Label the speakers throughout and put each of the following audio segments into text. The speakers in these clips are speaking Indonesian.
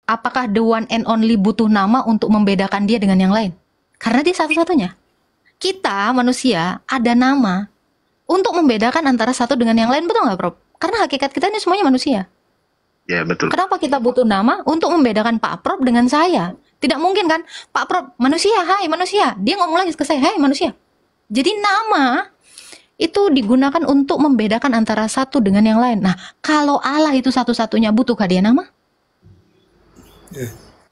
Speaker 1: apakah the one and only butuh nama untuk membedakan dia dengan yang lain? Karena dia satu-satunya. Kita manusia ada nama untuk membedakan antara satu dengan yang lain, betul nggak, Prof? Karena hakikat kita ini semuanya manusia.
Speaker 2: Ya, betul.
Speaker 1: Kenapa kita butuh nama untuk membedakan Pak Prof dengan saya? Tidak mungkin kan, Pak Prof, manusia, hai manusia. Dia ngomong lagi ke saya, hai manusia. Jadi nama itu digunakan untuk membedakan antara satu dengan yang lain. Nah, kalau Allah itu satu-satunya, butuhkah dia nama?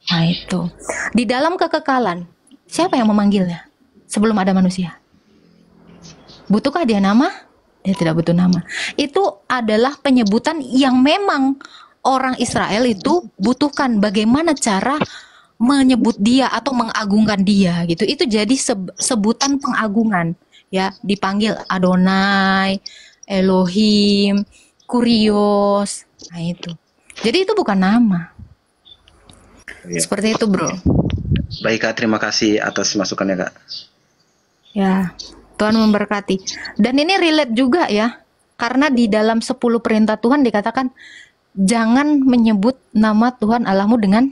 Speaker 1: Nah itu. Di dalam kekekalan, siapa yang memanggilnya sebelum ada manusia? Butuhkah dia nama? Dia tidak butuh nama. Itu adalah penyebutan yang memang orang Israel itu butuhkan. Bagaimana cara menyebut dia atau mengagungkan dia gitu. Itu jadi sebutan pengagungan. Ya, dipanggil Adonai, Elohim, Kurios. Nah itu. Jadi itu bukan nama.
Speaker 2: Ya.
Speaker 1: Seperti itu, Bro.
Speaker 2: Baik, Kak, terima kasih atas masukannya, Kak.
Speaker 1: Ya, Tuhan memberkati. Dan ini relate juga ya. Karena di dalam 10 perintah Tuhan dikatakan jangan menyebut nama Tuhan Allahmu dengan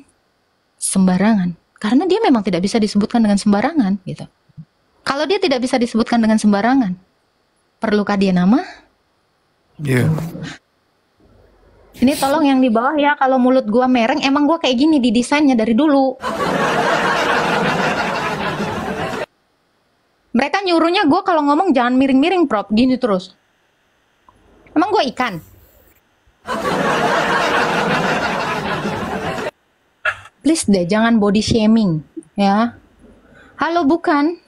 Speaker 1: sembarangan. Karena dia memang tidak bisa disebutkan dengan sembarangan gitu. Kalau dia tidak bisa disebutkan dengan sembarangan, perlukah dia nama?
Speaker 3: Iya.
Speaker 1: Ini tolong yang di bawah ya, kalau mulut gua mereng, emang gua kayak gini didesainnya dari dulu. Mereka nyuruhnya gua kalau ngomong jangan miring-miring, Prof, gini terus. Emang gua ikan? Please deh, jangan body shaming, ya. Halo, bukan.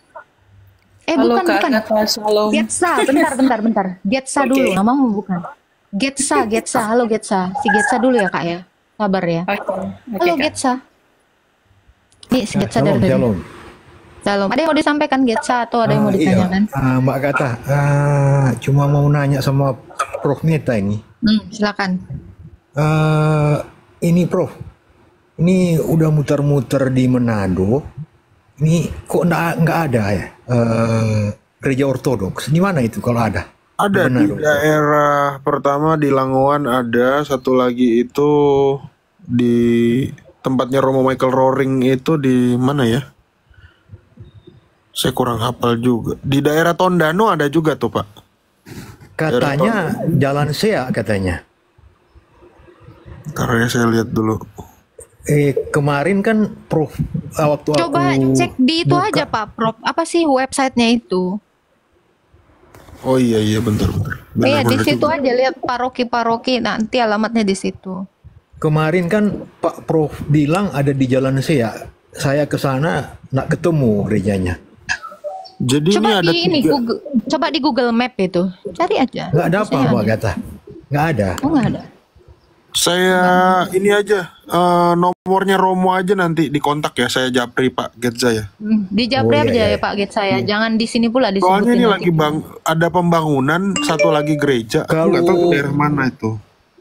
Speaker 4: Halo,
Speaker 1: bukan,
Speaker 4: Kak,
Speaker 1: bukan.
Speaker 4: Shalom.
Speaker 1: Getsa, bentar. Getsa dulu, namamu bukan. Getsa. Halo Getsa. Si Getsa dulu ya, Kak ya. Sabar ya. Halo
Speaker 4: Kak.
Speaker 1: Getsa. Nih, si Getsa dari
Speaker 5: Shalom.
Speaker 1: Shalom. Ada yang mau disampaikan Getsa atau ada yang mau ditanyakan?
Speaker 5: Iya, Mbak Kata, cuma mau nanya sama Prof Neta ini.
Speaker 1: Silakan.
Speaker 5: Ini Prof, ini udah muter-muter di Manado. Ini kok nggak ada ya gereja ortodoks? Di mana itu kalau ada?
Speaker 3: Ada di daerah pertama di Langowan ada, satu lagi itu di tempatnya Romo Michael Roring itu di mana ya? Saya kurang hafal juga. Di daerah Tondano ada juga tuh, Pak.
Speaker 5: Katanya Jalan Sea katanya.
Speaker 3: Karena saya lihat dulu.
Speaker 5: Kemarin kan Prof waktu
Speaker 1: Coba
Speaker 5: aku
Speaker 1: cek di itu aja Pak Prof. Apa sih websitenya itu?
Speaker 3: Oh iya bentar.
Speaker 1: Iya di situ aja lihat paroki nanti alamatnya di situ.
Speaker 5: Kemarin kan Pak Prof bilang ada di Jalan Sea. Saya ke sana nggak ketemu gerejanya.
Speaker 3: Jadi
Speaker 1: Coba
Speaker 3: ini ada
Speaker 1: coba di Google Map itu. Cari aja.
Speaker 5: Nggak ada apa Mbak Kata? Nggak ada.
Speaker 1: Oh nggak ada.
Speaker 3: Saya ini aja nomornya Romo aja nanti dikontak ya, saya japri Pak Getza ya.
Speaker 1: Di Japri aja ya Pak Getza ya. Jangan di sini pula disebutin.
Speaker 3: Soalnya ini
Speaker 1: nanti.
Speaker 3: lagi ada pembangunan, satu lagi gereja. Aku nggak tahu daerah mana itu.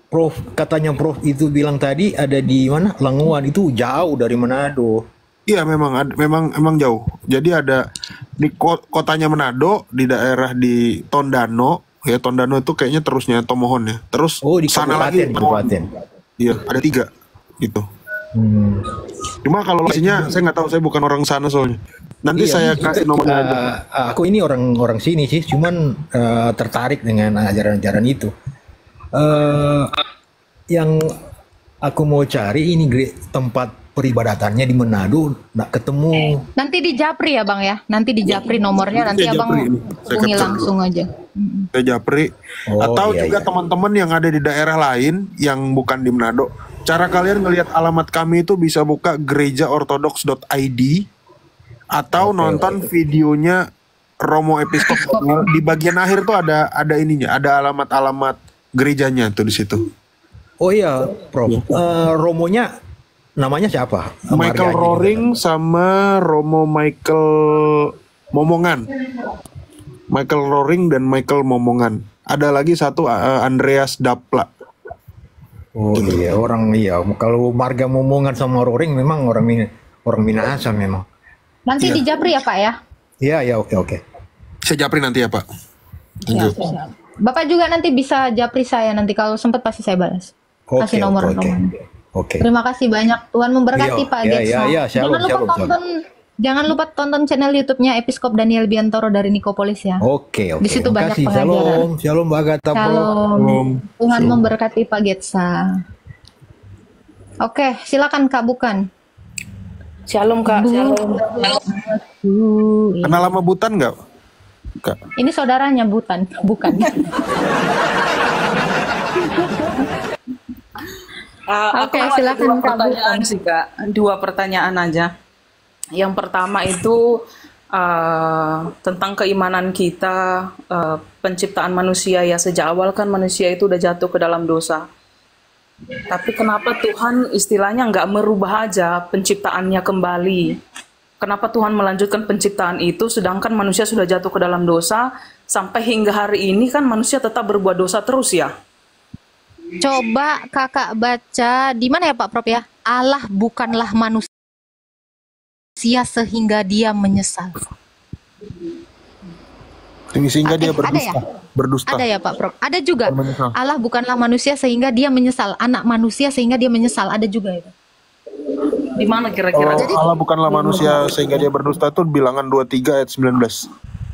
Speaker 5: Prof, katanya Prof itu bilang tadi ada di mana? Langowan, itu jauh dari Manado.
Speaker 3: Iya memang jauh. Jadi ada di kotanya Manado, di daerah di Tondano. Ya Tondano itu kayaknya terusnya Tomohon ya. Terus
Speaker 5: di
Speaker 3: sana lagi
Speaker 5: kabupaten.
Speaker 3: Iya, ada 3 gitu. Cuma kalau lokasinya saya nggak tahu, saya bukan orang sana soalnya. Nanti saya kasih nomornya aja.
Speaker 5: Aku ini orang sini sih, cuman tertarik dengan ajaran-ajaran itu. Yang aku mau cari ini tempat peribadatannya di Manado, nggak ketemu.
Speaker 1: Nanti di Japri ya Bang ya. Nanti di Japri nomornya, nanti Abang hubungi langsung aja.
Speaker 3: Saya japri. Atau juga teman-teman yang ada di daerah lain yang bukan di Manado. Cara kalian ngelihat alamat kami itu bisa buka gerejaortodoks.id atau nonton videonya Romo Episkopal. Di bagian akhir tuh ada ininya, ada alamat-alamat gerejanya tuh di situ.
Speaker 5: Oh iya, Prof. Romonya namanya siapa?
Speaker 3: Michael Roring sama Romo Michael Momongan. Michael Roring dan Michael Momongan. Ada lagi satu Andreas Dapla.
Speaker 5: Oh iya, kalau marga Momongan sama Roring memang orang Minahasa memang.
Speaker 1: Nanti di Japri ya Pak ya?
Speaker 5: Iya, oke.
Speaker 3: Saya japri nanti ya Pak.
Speaker 1: Ya, Bapak juga nanti bisa japri saya nanti, kalau sempat pasti saya balas. Kasih nomor.
Speaker 5: Oke.
Speaker 1: Terima kasih banyak. Tuhan memberkati
Speaker 5: Iya,
Speaker 1: Pak
Speaker 5: iya,
Speaker 1: Getsa.
Speaker 5: iya, iya. Shalom,
Speaker 1: Jangan lupa tonton channel YouTube-nya Episkop Daniel Biantoro dari Nikopolis ya.
Speaker 5: Oke.
Speaker 1: Di situ
Speaker 5: Terima
Speaker 1: banyak
Speaker 5: kasih.
Speaker 1: pengajaran.
Speaker 5: Shalom Mbak Agatha, bro.
Speaker 1: Shalom. Tuhan memberkati Pak Getsa. Oke, silakan Kak Bukan.
Speaker 4: Shalom Kak, shalom.
Speaker 3: Kenal sama Butan nggak, Kak?
Speaker 1: Ini saudaranya Butan, bukan. Oke,
Speaker 4: Aku ada
Speaker 1: silakan,
Speaker 4: dua
Speaker 1: Kak
Speaker 4: pertanyaan sih Kak, 2 pertanyaan aja. Yang pertama itu tentang keimanan kita, penciptaan manusia ya. Sejak awal kan manusia itu udah jatuh ke dalam dosa. Tapi kenapa Tuhan istilahnya nggak merubah aja penciptaannya kembali? Kenapa Tuhan melanjutkan penciptaan itu sedangkan manusia sudah jatuh ke dalam dosa, sampai hingga hari ini kan manusia tetap berbuat dosa terus ya?
Speaker 1: Coba Kakak baca di mana ya Pak Prop ya? Allah bukanlah manusia sehingga dia menyesal.
Speaker 3: Sehingga dia
Speaker 1: Ada ya?
Speaker 3: berdusta.
Speaker 1: Ada ya Pak Prop? Ada juga.
Speaker 3: Menyesal.
Speaker 1: Allah bukanlah manusia sehingga dia menyesal. Anak manusia sehingga dia menyesal. Ada juga itu.
Speaker 4: Di mana kira-kira?
Speaker 3: Allah bukanlah manusia sehingga dia berdusta itu bilangan 23 ayat 19.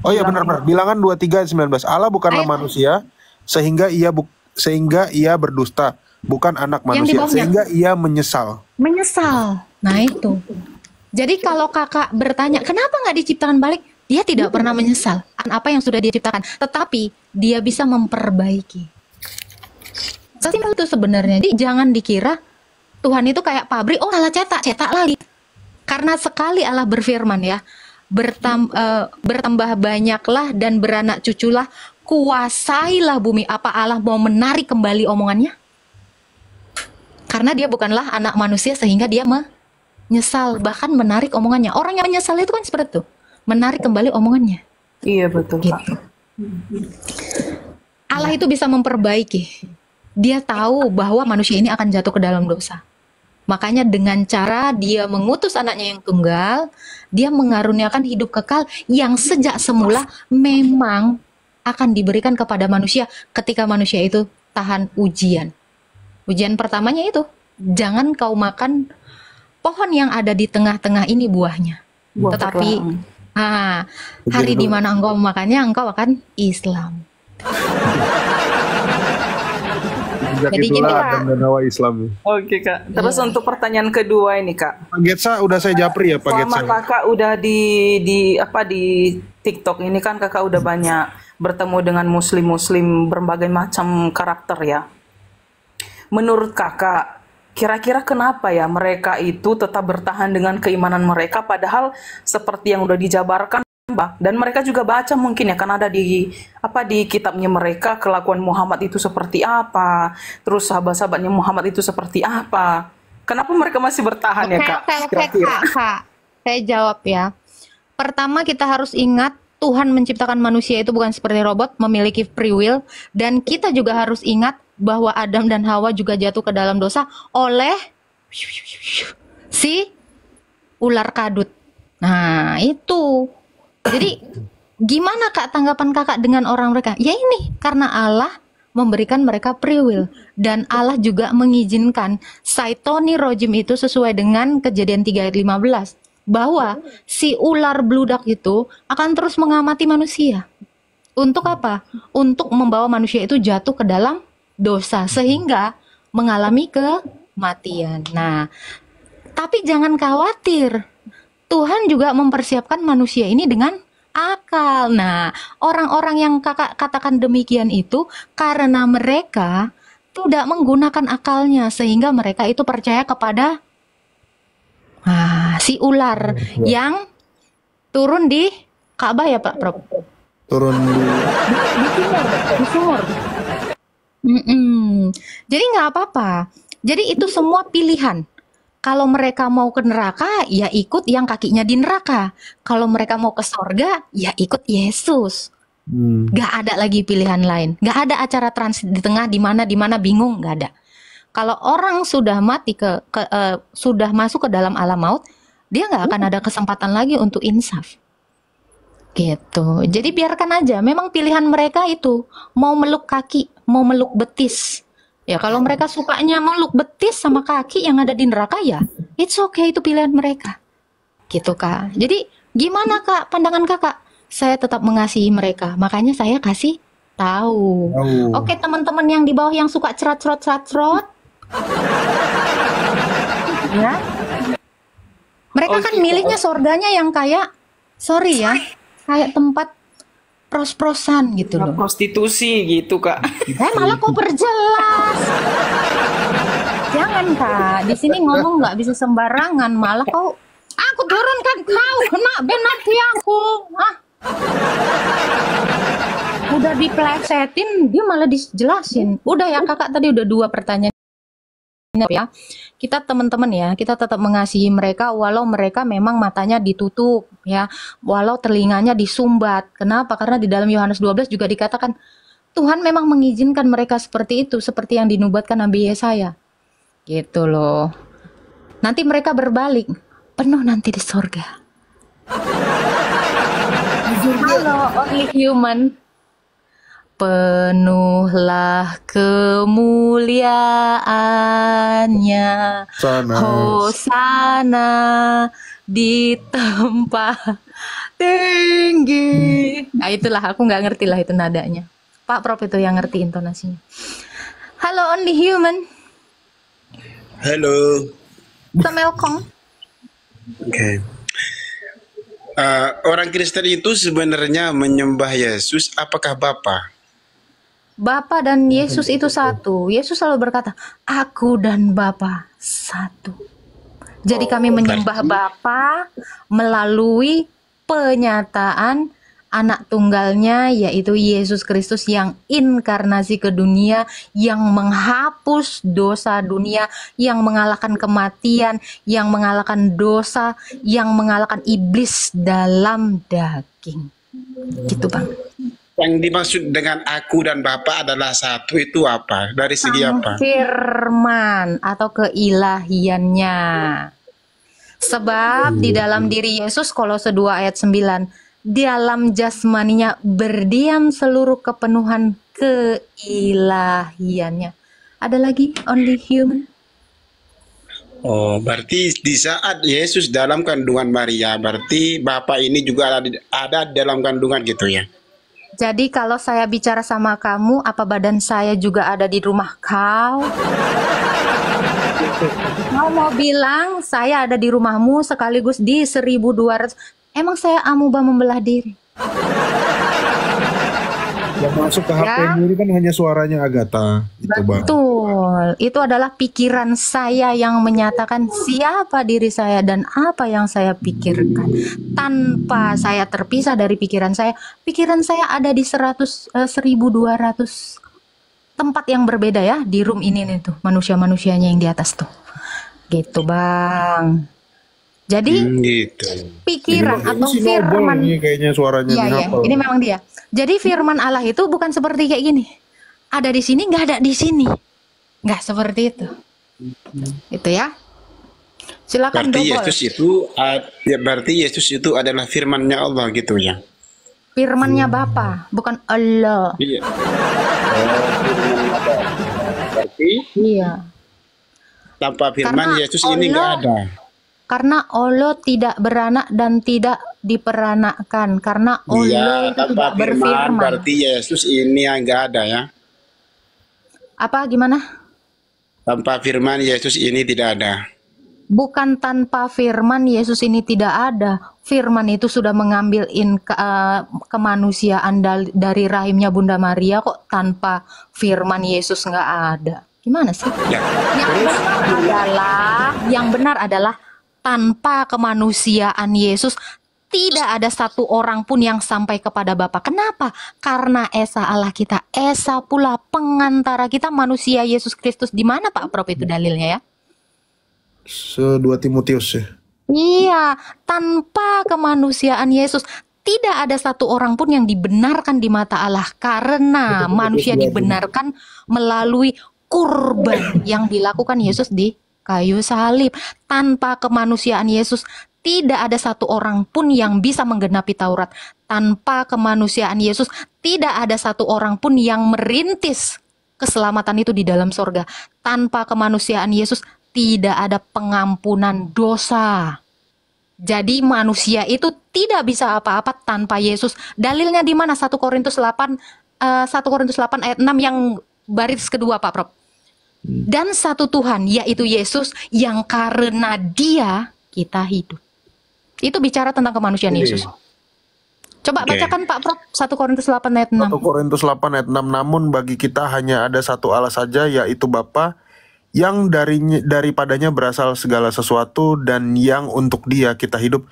Speaker 3: Oh iya benar-benar. Bilangan 23 ayat 19. Allah bukanlah manusia sehingga ia berdusta, bukan anak manusia sehingga ia menyesal.
Speaker 1: Menyesal. Nah itu. Jadi kalau kakak bertanya, kenapa nggak diciptakan balik? Dia tidak pernah menyesal apa yang sudah dia ciptakan, tetapi dia bisa memperbaiki. Sesimpel itu sebenarnya. Jadi jangan dikira Tuhan itu kayak pabrik, oh salah cetak lagi. Karena sekali Allah berfirman ya, bertambah banyaklah dan beranak cuculah, kuasailah bumi. Apa Allah mau menarik kembali omongannya? Karena dia bukanlah anak manusia sehingga dia menyesal, bahkan menarik omongannya. Orang yang menyesal itu kan seperti itu, menarik kembali omongannya.
Speaker 4: Iya betul Kak.
Speaker 1: Gitu. Allah itu bisa memperbaiki. Dia tahu bahwa manusia ini akan jatuh ke dalam dosa. Makanya dengan cara dia mengutus anaknya yang tunggal, dia mengaruniakan hidup kekal yang sejak semula memang akan diberikan kepada manusia ketika manusia itu tahan ujian. Ujian pertamanya itu, jangan kau makan pohon yang ada di tengah-tengah ini buahnya. Tetapi hari di mana engkau memakannya, engkau akan Islam. Jadi gini Kak.
Speaker 3: Islam.
Speaker 4: Oke Kak. Terus untuk pertanyaan kedua ini Kak.
Speaker 3: Pak Getsa udah saya japri ya Pak Getsa.
Speaker 4: Selama Kakak udah di TikTok ini kan Kakak udah banyak bertemu dengan muslim-muslim berbagai macam karakter ya. Menurut Kakak, kira-kira kenapa ya mereka itu tetap bertahan dengan keimanan mereka padahal seperti yang udah dijabarkan dan mereka juga baca mungkin ya kan ada di kitabnya mereka kelakuan Muhammad itu seperti apa, terus sahabat-sahabatnya Muhammad itu seperti apa. Kenapa mereka masih bertahan ya Kak?
Speaker 1: Kak, saya jawab ya. Pertama kita harus ingat Tuhan menciptakan manusia itu bukan seperti robot, memiliki free will, dan kita juga harus ingat bahwa Adam dan Hawa juga jatuh ke dalam dosa oleh si ular kadut. Nah, itu. Jadi, gimana Kak tanggapan Kakak dengan orang mereka? Ya ini, karena Allah memberikan mereka free will. Dan Allah juga mengizinkan Saitoni Rojim itu sesuai dengan Kejadian 3 ayat 15. Bahwa si ular bludak itu akan terus mengamati manusia. Untuk apa? Untuk membawa manusia itu jatuh ke dalam dosa sehingga mengalami kematian. Nah, tapi jangan khawatir. Tuhan juga mempersiapkan manusia ini dengan akal. Nah, orang-orang yang Kakak katakan demikian itu karena mereka tidak menggunakan akalnya sehingga mereka itu percaya kepada si ular yang turun di Ka'bah ya Pak Prof?
Speaker 3: Turun
Speaker 1: di sumur. Jadi nggak apa-apa. Jadi itu semua pilihan. Kalau mereka mau ke neraka, ya ikut yang kakinya di neraka. Kalau mereka mau ke sorga, ya ikut Yesus. Gak ada lagi pilihan lain. Gak ada acara transit di tengah di mana bingung, gak ada. Kalau orang sudah mati sudah masuk ke dalam alam maut, dia nggak akan ada kesempatan lagi untuk insaf. Gitu. Jadi biarkan aja. Memang pilihan mereka itu mau meluk kaki, mau meluk betis. Ya kalau mereka sukanya meluk betis sama kaki yang ada di neraka ya, it's okay, itu pilihan mereka. Gitu Kak. Jadi gimana Kak pandangan Kakak? Saya tetap mengasihi mereka, makanya saya kasih tahu. Oke teman-teman yang di bawah yang suka cerot-cerot, ya. Mereka kan milihnya surganya yang kayak, sorry ya, kayak tempat pros-prosan gitu loh.
Speaker 4: Prostitusi gitu Kak.
Speaker 1: Malah kau perjelas. Jangan Kak, di sini ngomong nggak bisa sembarangan. Malah kau, aku turunkan kau, kena ben nanti aku. Udah diplesetin, dia malah dijelasin. Udah ya Kakak, tadi udah 2 pertanyaan ya. Kita teman-teman ya, kita tetap mengasihi mereka walau mereka memang matanya ditutup ya, walau telinganya disumbat. Kenapa? Karena di dalam Yohanes 12 juga dikatakan Tuhan memang mengizinkan mereka seperti itu, seperti yang dinubuatkan Nabi Yesaya. Gitu loh. Nanti mereka berbalik, penuh nanti di surga. Halo, only human. Penuhlah kemuliaannya, Hosana di tempat tinggi. Nah itulah, aku nggak ngerti lah itu nadanya. Pak Prof itu yang ngerti intonasinya. Halo only human.
Speaker 6: Halo.
Speaker 1: Samelkong.
Speaker 6: Oke. Orang Kristen itu sebenarnya menyembah Yesus apakah Bapa?
Speaker 1: Bapa dan Yesus itu satu. Yesus selalu berkata, aku dan Bapa satu. Jadi kami menyembah Bapa melalui penyataan anak tunggalnya, yaitu Yesus Kristus yang inkarnasi ke dunia, yang menghapus dosa dunia, yang mengalahkan kematian, yang mengalahkan dosa, yang mengalahkan iblis dalam daging. Gitu Bang.
Speaker 6: Yang dimaksud dengan aku dan Bapa adalah satu itu apa? Dari segi apa?
Speaker 1: Firman atau keilahiannya. Sebab di dalam diri Yesus, Kolose 2 ayat 9, dalam jasmaninya berdiam seluruh kepenuhan keilahiannya. Ada lagi only human.
Speaker 6: Oh, berarti di saat Yesus dalam kandungan Maria, berarti Bapa ini juga ada dalam kandungan gitu ya?
Speaker 1: Jadi kalau saya bicara sama kamu, apa badan saya juga ada di rumah kau? Kau mau bilang saya ada di rumahmu sekaligus di 1200. Emang saya amuba membelah diri?
Speaker 3: Yang masuk ke HP ini kan hanya suaranya Agatha. Itu Bang.
Speaker 1: Betul. Itu adalah pikiran saya yang menyatakan siapa diri saya dan apa yang saya pikirkan. Tanpa saya terpisah dari pikiran saya ada di 1200 tempat yang berbeda ya, di room ini nih tuh, manusia-manusianya yang di atas tuh. Gitu Bang. Jadi
Speaker 6: gitu.
Speaker 1: pikiran
Speaker 3: Ini
Speaker 1: atau
Speaker 3: si Noble
Speaker 1: firman,
Speaker 3: ini kayaknya suaranya
Speaker 1: iya, iya,
Speaker 3: hafal.
Speaker 1: ini memang dia. Jadi firman Allah itu bukan seperti kayak gini. Ada di sini, nggak ada di sini. Nggak seperti itu. Itu ya. Silakan
Speaker 6: Berarti
Speaker 1: Dobol.
Speaker 6: berarti Yesus itu adalah firman-Nya Allah gitu ya.
Speaker 1: Firmannya Bapa, bukan Allah.
Speaker 6: Iya. Berarti
Speaker 1: Iya.
Speaker 6: tanpa firman
Speaker 1: Karena
Speaker 6: Yesus ini nggak ada.
Speaker 1: Karena Allah tidak beranak dan tidak diperanakkan. Karena Allah
Speaker 6: Iya,
Speaker 1: itu
Speaker 6: tanpa
Speaker 1: tidak
Speaker 6: firman
Speaker 1: berfirman.
Speaker 6: berarti Yesus ini yang nggak ada ya.
Speaker 1: Apa gimana?
Speaker 6: Tanpa firman Yesus ini tidak ada.
Speaker 1: Bukan tanpa firman Yesus ini tidak ada. Firman itu sudah mengambil kemanusiaan dari rahimnya Bunda Maria kok. Tanpa firman Yesus nggak ada. Gimana sih?
Speaker 6: Ya.
Speaker 1: Yang benar adalah tanpa kemanusiaan Yesus tidak ada satu orang pun yang sampai kepada Bapa. Kenapa? Karena Esa Allah kita, Esa pula pengantara kita, manusia Yesus Kristus. Di mana Pak Prof itu dalilnya ya?
Speaker 3: 2 Timotius ya.
Speaker 1: Iya, tanpa kemanusiaan Yesus tidak ada satu orang pun yang dibenarkan di mata Allah, karena manusia dibenarkan melalui kurban yang dilakukan Yesus di kayu salib. Tanpa kemanusiaan Yesus tidak ada satu orang pun yang bisa menggenapi Taurat. Tanpa kemanusiaan Yesus tidak ada satu orang pun yang merintis keselamatan itu di dalam sorga. Tanpa kemanusiaan Yesus tidak ada pengampunan dosa. Jadi manusia itu tidak bisa apa-apa tanpa Yesus. Dalilnya di mana? 1 Korintus 8 ayat 6 yang baris kedua, Pak Prof. Dan satu Tuhan, yaitu Yesus, yang karena Dia kita hidup. Itu bicara tentang kemanusiaan Yesus. Coba bacakan Pak Prof, 1 Korintus 8 ayat 6.
Speaker 3: 1 Korintus 8 ayat 6, namun bagi kita hanya ada satu Allah saja, yaitu Bapa, yang daripadanya berasal segala sesuatu dan yang untuk Dia kita hidup,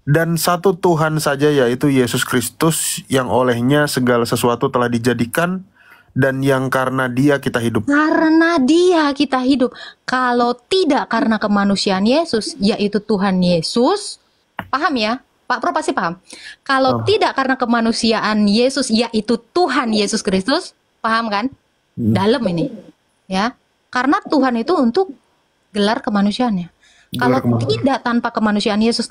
Speaker 3: dan satu Tuhan saja, yaitu Yesus Kristus, yang olehnya segala sesuatu telah dijadikan dan yang karena Dia kita hidup.
Speaker 1: Karena Dia kita hidup. Kalau tidak karena kemanusiaan Yesus, yaitu Tuhan Yesus, paham ya? Pak Pro pasti paham. Kalau tidak karena kemanusiaan Yesus, yaitu Tuhan Yesus Kristus, paham kan? Dalam ini, ya. Karena Tuhan itu untuk gelar kemanusiaannya. Kalau tidak tanpa kemanusiaan Yesus,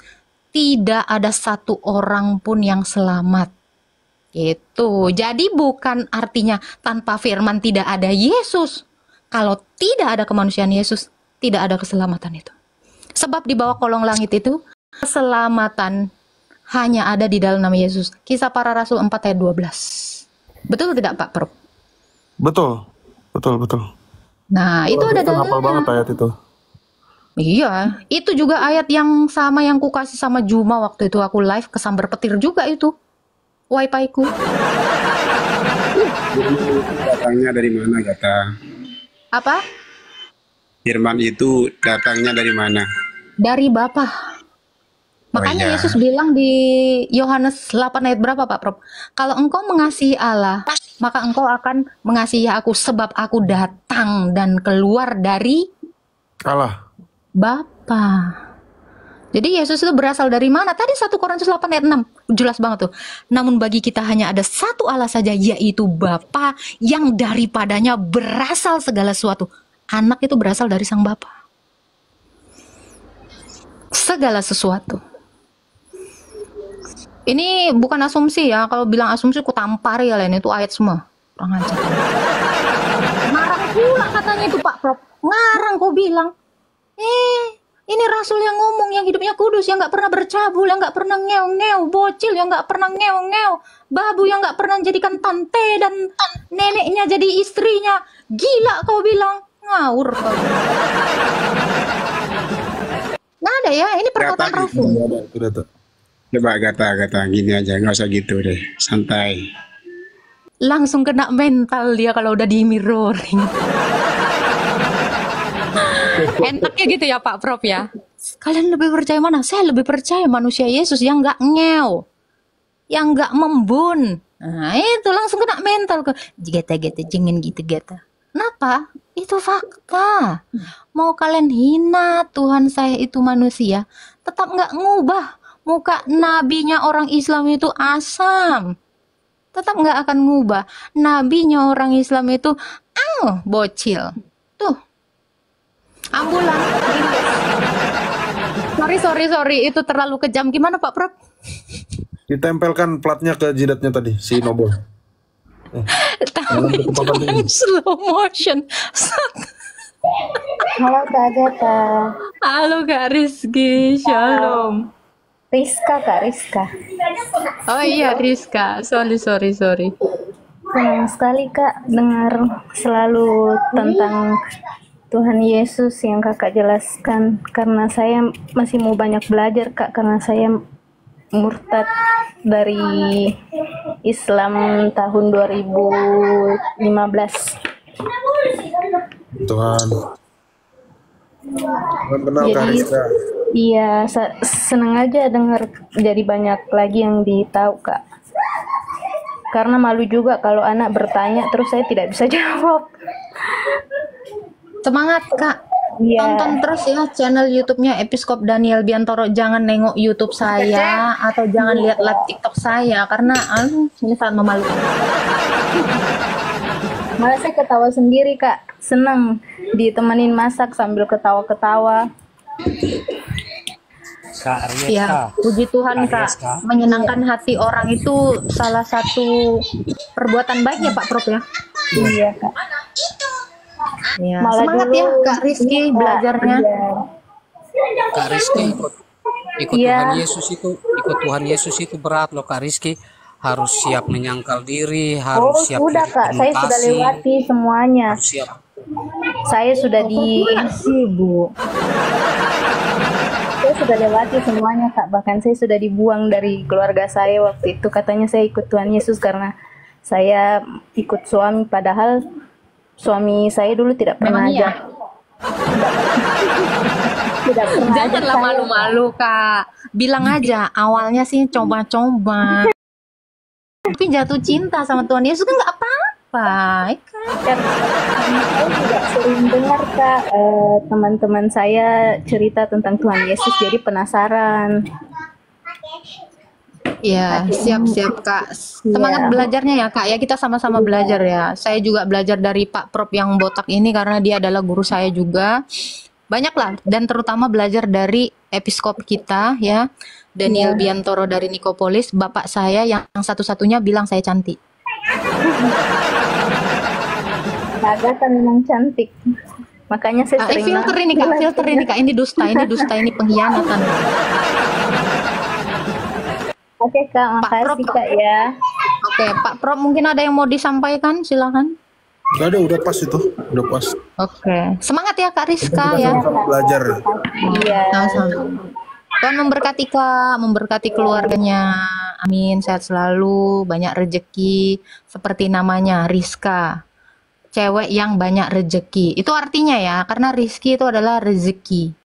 Speaker 1: tidak ada satu orang pun yang selamat. Gitu. Jadi bukan artinya tanpa firman tidak ada Yesus. Kalau tidak ada kemanusiaan Yesus, tidak ada keselamatan itu. Sebab di bawah kolong langit itu, keselamatan hanya ada di dalam nama Yesus. Kisah Para Rasul 4 ayat 12. Betul tidak Pak Prof?
Speaker 3: Betul.
Speaker 1: Nah, itu ada
Speaker 3: dalilnya. Hafal banget ayat itu.
Speaker 1: Iya, itu juga ayat yang sama yang ku kasih sama Juma waktu itu aku live, kesambar petir juga itu. Wifi ku.
Speaker 6: Datangnya dari mana, kata?
Speaker 1: Apa?
Speaker 6: Firman itu datangnya dari mana?
Speaker 1: Dari Bapa. Makanya
Speaker 6: iya.
Speaker 1: Yesus bilang di Yohanes 8 ayat berapa Pak Prof? Kalau engkau mengasihi Allah, maka engkau akan mengasihi aku, sebab aku datang dan keluar dari
Speaker 3: Allah.
Speaker 1: Bapa. Jadi Yesus itu berasal dari mana? Tadi 1 Korintus 8 ayat 6. Jelas banget tuh. Namun bagi kita hanya ada satu Allah saja, yaitu Bapa, yang daripadanya berasal segala sesuatu. Anak itu berasal dari sang Bapa. Segala sesuatu. Ini bukan asumsi ya. Kalau bilang asumsi ku tampar ya lain, itu ayat semua. Kurang ajar. Ngarang pula katanya itu Pak Prof. Ngarang kau bilang. Ini rasul yang ngomong, yang hidupnya kudus, yang nggak pernah bercabul, yang nggak pernah ngeo-ngeo, bocil yang nggak pernah ngeo-ngeo, babu yang nggak pernah jadikan tante dan neneknya jadi istrinya. Gila kau bilang, ngawur kau. Nggak ada ya, ini perkataan rasul.
Speaker 6: Coba kata gini aja, nggak usah gitu deh, santai.
Speaker 1: Langsung kena mental dia kalau udah di mirroring. Entaknya gitu ya Pak Prof ya. Kalian lebih percaya mana? Saya lebih percaya manusia Yesus yang nggak ngeo, yang nggak membun. Nah itu langsung kena mental ke. Geta jangan gitu geta. Kenapa? Itu fakta. Mau kalian hina Tuhan saya itu manusia, tetap nggak ngubah muka nabinya orang Islam itu asam. Tetap nggak akan ngubah. Nabinya orang Islam itu bocil. Tuh. Ambulan. Sorry, itu terlalu kejam. Gimana Pak Prof?
Speaker 3: Ditempelkan platnya ke jidatnya tadi, si Noble.
Speaker 1: Slow motion.
Speaker 7: Halo Kak Agatha.
Speaker 1: Halo Kak Rizky, shalom.
Speaker 7: Kak Rizka.
Speaker 1: Oh iya Rizka, sorry.
Speaker 7: Senang sekali Kak dengar selalu tentang Tuhan Yesus yang Kakak jelaskan, karena saya masih mau banyak belajar Kak, karena saya murtad dari Islam tahun 2015.
Speaker 3: Tuhan kenal Kak Rizka.
Speaker 7: Iya, senang aja dengar, jadi banyak lagi yang ditahu Kak. Karena malu juga kalau anak bertanya terus saya tidak bisa jawab.
Speaker 1: Semangat Kak.
Speaker 7: Iya.
Speaker 1: Tonton terus ya channel YouTube-nya Episkop Daniel Biantoro. Jangan nengok YouTube saya atau jangan lihat live TikTok saya karena ini sangat memalukan.
Speaker 7: Malah saya ketawa sendiri Kak. Senang ditemenin masak sambil ketawa-ketawa.
Speaker 8: Kak Rizka.
Speaker 1: Ya, puji Tuhan Kak. Menyenangkan hati orang itu salah satu perbuatan baiknya Pak Prof ya.
Speaker 7: Iya Kak.
Speaker 1: Ya,
Speaker 7: Malah
Speaker 1: semangat
Speaker 7: dulu
Speaker 1: ya Kak Rizky
Speaker 7: Kak,
Speaker 1: belajarnya.
Speaker 8: Kak Rizky ikut
Speaker 7: Iya,
Speaker 8: ikut Tuhan Yesus itu berat loh Kak Rizky. Harus siap menyangkal diri,
Speaker 7: oh
Speaker 8: harus siap
Speaker 7: sudah Kak, saya sudah
Speaker 8: konfrontasi,
Speaker 7: lewati semuanya.
Speaker 8: harus siap.
Speaker 7: Saya sudah
Speaker 1: Sih Bu.
Speaker 7: saya sudah lewati semuanya Kak. Bahkan saya sudah dibuang dari keluarga saya waktu itu. Katanya saya ikut Tuhan Yesus karena saya ikut suami. Padahal suami saya dulu tidak pernah
Speaker 1: Memang iya.
Speaker 7: ajak. Tidak pernah ajak
Speaker 1: Janganlah
Speaker 7: saya.
Speaker 1: malu-malu Kak. Bilang aja awalnya sih coba-coba. Tapi jatuh cinta sama Tuhan Yesus kan nggak apa-apa, ya kan?
Speaker 7: Karena saya juga sering dengar Kak, teman-teman saya cerita tentang Tuhan Yesus, jadi penasaran.
Speaker 1: Iya, siap-siap Kak. Semangat
Speaker 7: Iya.
Speaker 1: belajarnya ya Kak. Ya kita sama-sama belajar ya. Saya juga belajar dari Pak Prop yang botak ini karena dia adalah guru saya juga. Banyak lah dan terutama belajar dari episkop kita ya. Daniel Biantoro dari Nikopolis, bapak saya yang satu-satunya bilang saya cantik.
Speaker 7: Agatha memang cantik. Makanya saya sering
Speaker 1: Filter ini Kak, filter ini Kak. Ini dusta, ini pengkhianatan.
Speaker 7: Oke Kak,
Speaker 1: Pak
Speaker 7: makasih
Speaker 1: Prop.
Speaker 7: Kak ya.
Speaker 1: Oke, Pak Prop mungkin ada yang mau disampaikan, silakan.
Speaker 3: Gak ada, udah pas itu, udah pas.
Speaker 1: Oke, semangat ya Kak Rizka
Speaker 3: Kita
Speaker 1: ya.
Speaker 3: sama-sama belajar.
Speaker 7: Iya.
Speaker 1: Sama-sama. Tuhan memberkati Kak, memberkati keluarganya. Amin, sehat selalu, banyak rejeki. Seperti namanya, Rizka. Cewek yang banyak rejeki. Itu artinya ya, karena Rizki itu adalah rezeki.